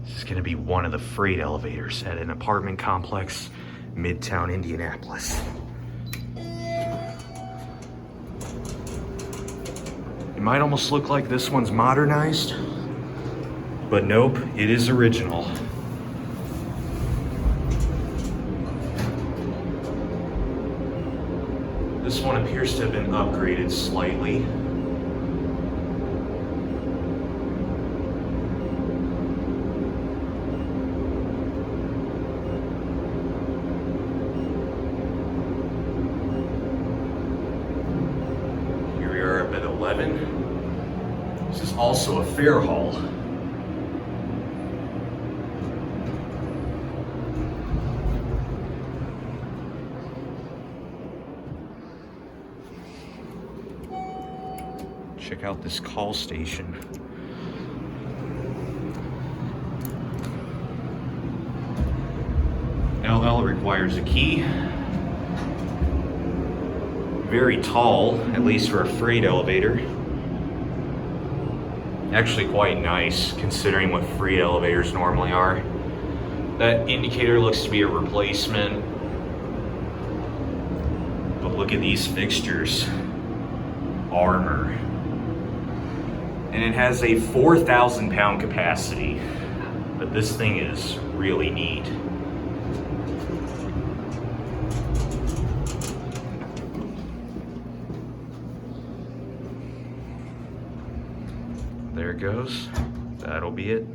This is gonna be one of the freight elevators at an apartment complex, Midtown Indianapolis. It might almost look like this one's modernized, but nope, it is original. This one appears to have been upgraded slightly. Here we are up at 11. This is also a Fairhall. Check out this call station. LL requires a key. Very tall, at least for a freight elevator. Actually quite nice, considering what freight elevators normally are. That indicator looks to be a replacement. But look at these fixtures. Armor. And it has a 4,000 pound capacity, but this thing is really neat. There it goes. That'll be it.